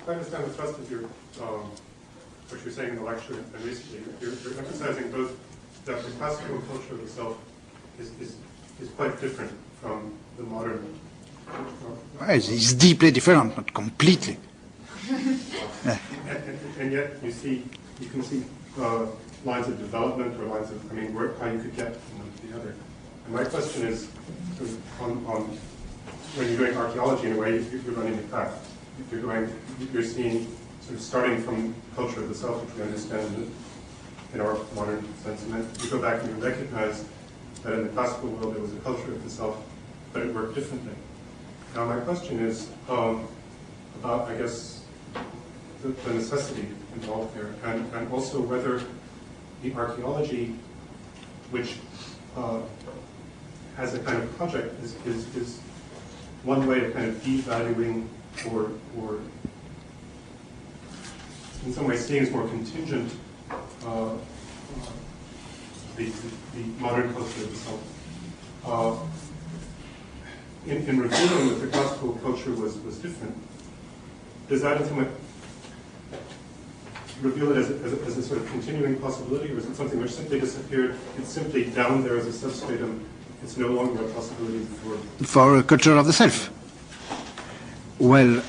I understand the thrust of your, what you're saying in the lecture and recently. You're emphasizing both that the classical culture of the self is quite different from the modern. It's deeply different, not completely. And yet you can see lines of development or lines of, how you could get from one to the other. And my question is, when you're doing archaeology, in a way, you're running a path. You're seeing, sort of starting from the culture of the self, which we understand in our modern sense, and then you go back and you recognize that in the classical world there was a culture of the self, but it worked differently. Now my question is about, I guess, the necessity involved there, and also whether the archaeology, which has a kind of project, is one way of kind of devaluing or in some ways seeing as more contingent the modern culture of the self. In revealing that the classical culture was different, does that in some way reveal it as a sort of continuing possibility, or is it something which simply disappeared? It's simply down there as a substratum. It's no longer a possibility for a culture of the self. Well,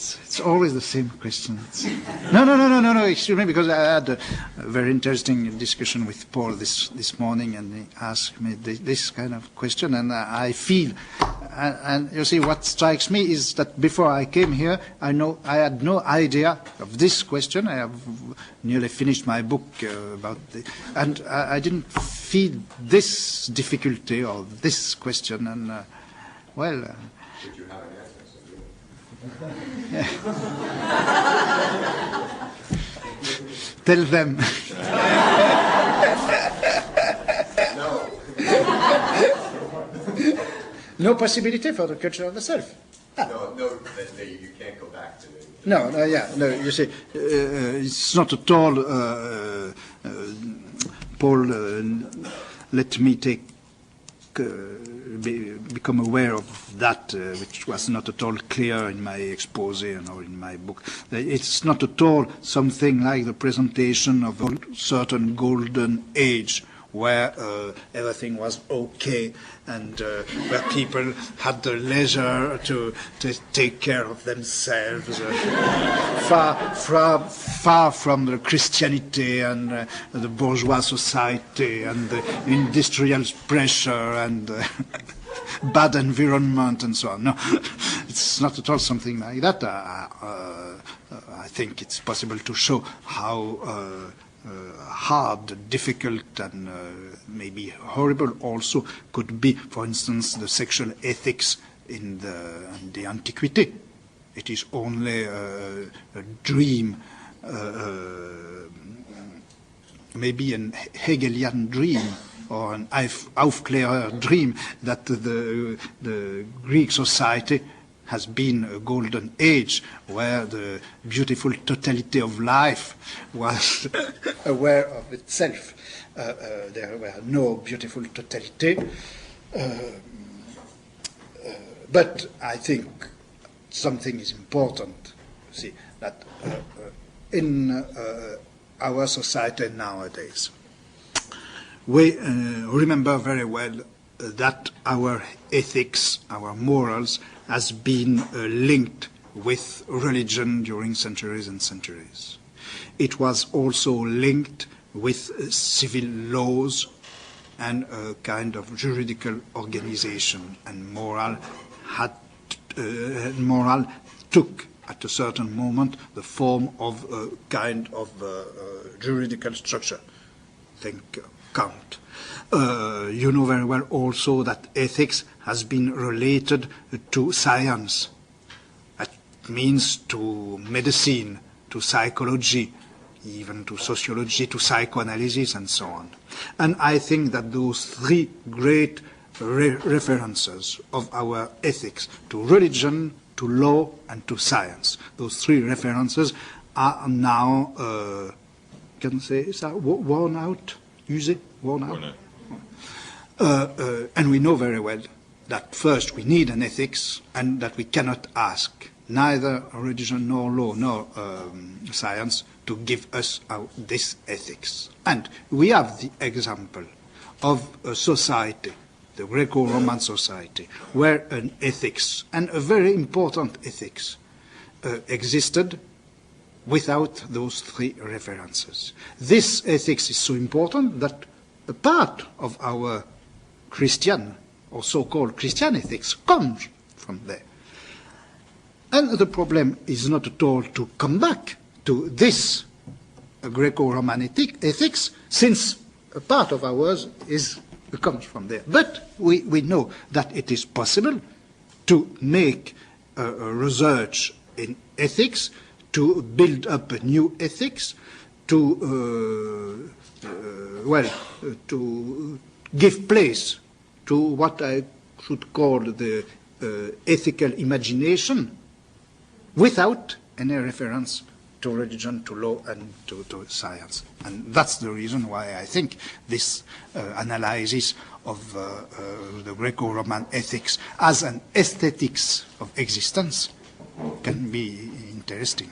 it's always the same question. No, excuse me, because I had a very interesting discussion with Paul this morning, and he asked me this kind of question, and I feel, and you see, what strikes me is that before I came here, I had no idea of this question. I have nearly finished my book about it, and I didn't feel this difficulty or this question, and well. Did you have an answer? Tell them. No. No possibility for the culture of the self. No, you can't go back to it. No, you see, it's not at all, Paul, let me become aware of that, which was not at all clear in my expose or in my book. It's not at all something like the presentation of a certain golden age where everything was okay and where people had the leisure to take care of themselves, far from the Christianity and the bourgeois society and the industrial pressure and bad environment and so on. No, it's not at all something like that. I think it's possible to show how hard, difficult, and maybe horrible also could be, for instance, the sexual ethics in the antiquity. It is only a dream, maybe an Hegelian dream or an Aufklärer dream that the Greek society has been a golden age where the beautiful totality of life was aware of itself. There were no beautiful totality. But I think something is important. See, that in our society nowadays, we remember very well that our ethics, our morals, has been linked with religion during centuries and centuries. It was also linked with civil laws and a kind of juridical organization, and moral took at a certain moment the form of a kind of juridical structure. Think Kant. You know very well also that ethics has been related to science. That means to medicine, to psychology, even to sociology, to psychoanalysis, and so on. And I think that those three great references of our ethics, to religion, to law, and to science, those three references are now, can I say, worn out? Used? Worn out? And we know very well that first we need an ethics and that we cannot ask neither religion nor law nor science to give us this ethics. And we have the example of a society, the Greco-Roman society, where an ethics, and a very important ethics, existed without those three references. This ethics is so important that a part of our Christian, or so-called Christian ethics, comes from there. And the problem is not at all to come back to this Greco-Roman ethics, since a part of ours comes from there. But we know that it is possible to make research in ethics, to build up a new ethics, to give place to what I should call the ethical imagination, without any reference to religion, to law, and to science. And that's the reason why I think this analysis of the Greco-Roman ethics as an aesthetics of existence can be interesting.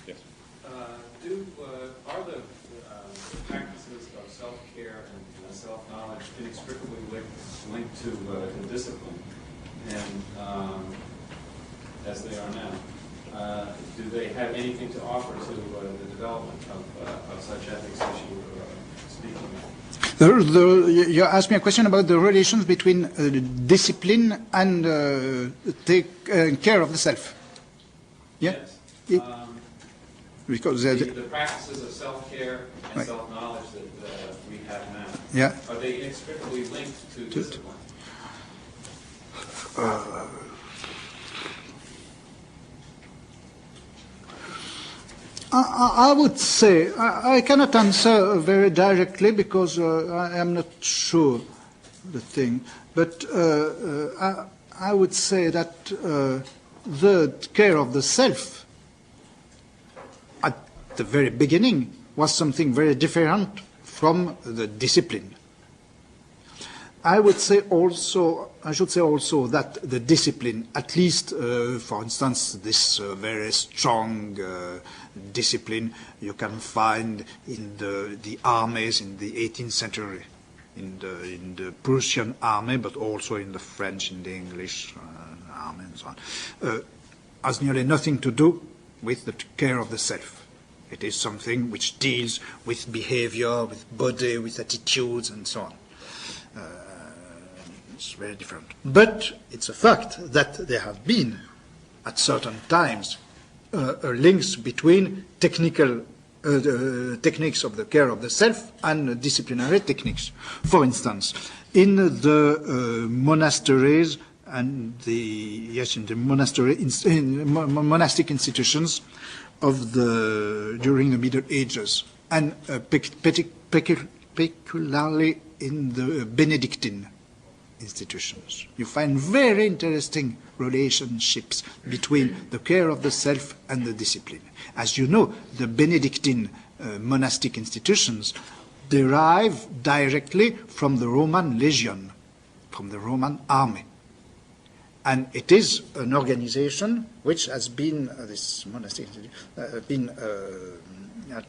Yes. Are the practices of self-care and self-knowledge inextricably linked to discipline? And as they are now, do they have anything to offer to the development of such ethics as you were speaking of? You asked me a question about the relations between discipline and take care of the self. Yeah? Yes. Because the practices of self-care and right. self-knowledge that we have now, yeah. are they inextricably linked to discipline? I would say, I cannot answer very directly because I am not sure the thing, but I would say that the care of the self at the very beginning was something very different from the discipline. I should say also that the discipline, at least, for instance, this very strong discipline you can find in the armies in the 18th century, in the Prussian army, but also in the French, in the English army, and so on, has nearly nothing to do with the care of the self. It is something which deals with behavior, with body, with attitudes, and so on. It's very different. But it's a fact that there have been, at certain times, links between technical techniques of the care of the self and disciplinary techniques. For instance, in the monasteries and in the monastic institutions of during the Middle Ages, and particularly in the Benedictine institutions, you find very interesting relationships between the care of the self and the discipline. As you know, the Benedictine monastic institutions derive directly from the Roman legion, from the Roman army. And it is an organization which has been, this monastic institution,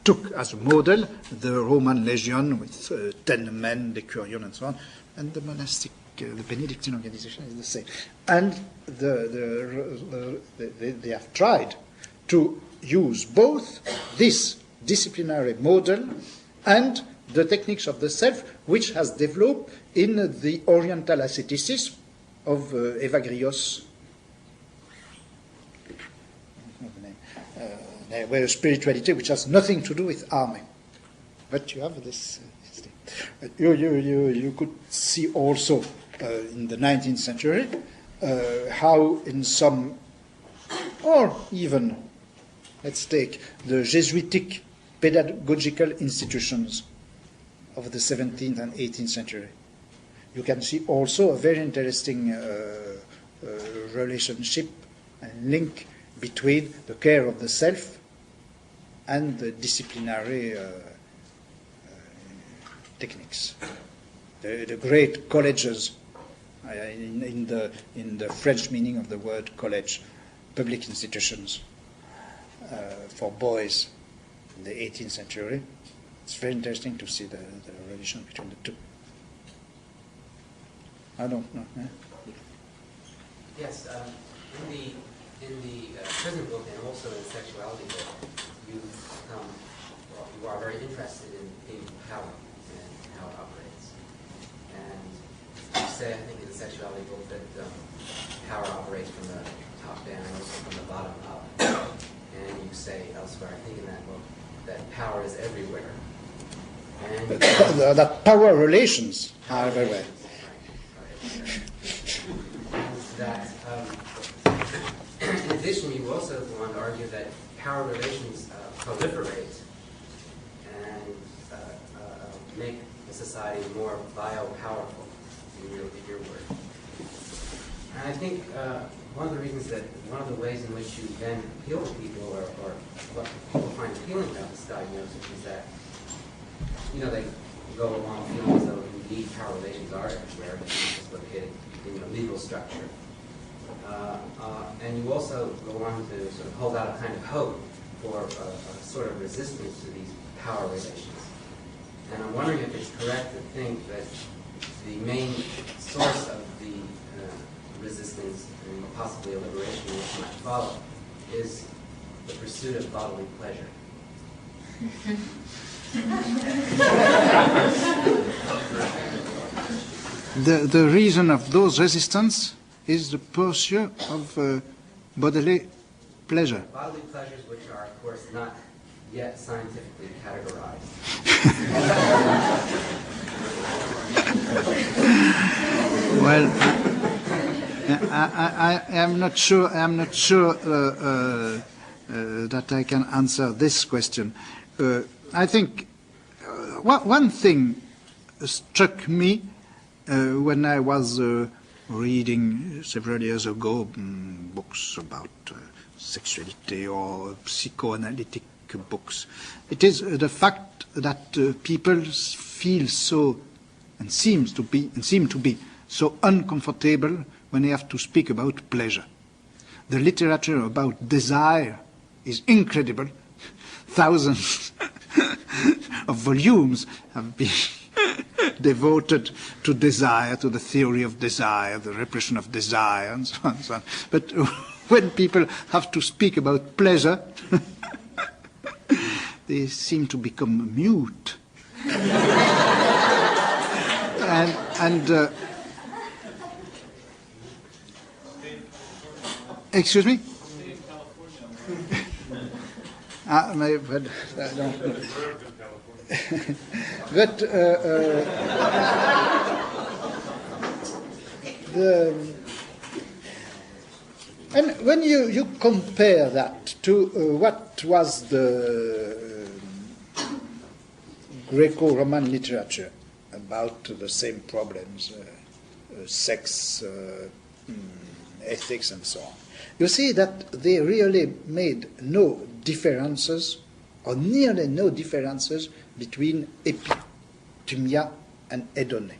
took as a model the Roman legion with 10 men, decurion, and so on, and the monastic, the Benedictine organization is the same. And they have tried to use both this disciplinary model and the techniques of the self, which has developed in the Oriental asceticism of Evagrios, where spirituality which has nothing to do with army. But you have this thing. You could see also in the 19th century how in some, or even, let's take the Jesuitic pedagogical institutions of the 17th and 18th century. You can see also a very interesting relationship and link between the care of the self and the disciplinary techniques. The great colleges in the French meaning of the word college, public institutions for boys in the 18th century. It's very interesting to see the relation between the two. I don't know. Yes, in the prison book and also in the sexuality book, you are very interested in power and how it operates. And you say, I think in the sexuality book, that power operates from the top down and also from the bottom up. And you say elsewhere, I think in that book, that power is everywhere. And that power relations are everywhere. That, in addition, you also want to argue that power relations proliferate and make the society more biopowerful, in your word. And I think one of the reasons that, one of the ways in which you then appeal to people, or what people find appealing about this diagnosis, is that, they go along feeling as though indeed power relations are everywhere, but it's just located in the legal structure. And you also go on to sort of hold out a kind of hope for a sort of resistance to these power relations. And I'm wondering if it's correct to think that the main source of the resistance and possibly a liberation which might follow is the pursuit of bodily pleasure. The reason of those resistance is the pursuit of bodily pleasure. Bodily pleasures which are, of course, not yet scientifically categorized. Well, I am not sure. That I can answer this question. I think one thing struck me when I was reading several years ago books about sexuality or psychoanalytic books. It is the fact that people feel so and seem to be so uncomfortable when they have to speak about pleasure. The literature about desire is incredible. Thousands of volumes have been devoted to desire, to the theory of desire, the repression of desire, and so on and so on. But when people have to speak about pleasure, they seem to become mute. Excuse me? But and when you compare that to what was the Greco-Roman literature about the same problems, sex, ethics, and so on, you see that they really made no differences, or nearly no differences, between epithumia and hedonia.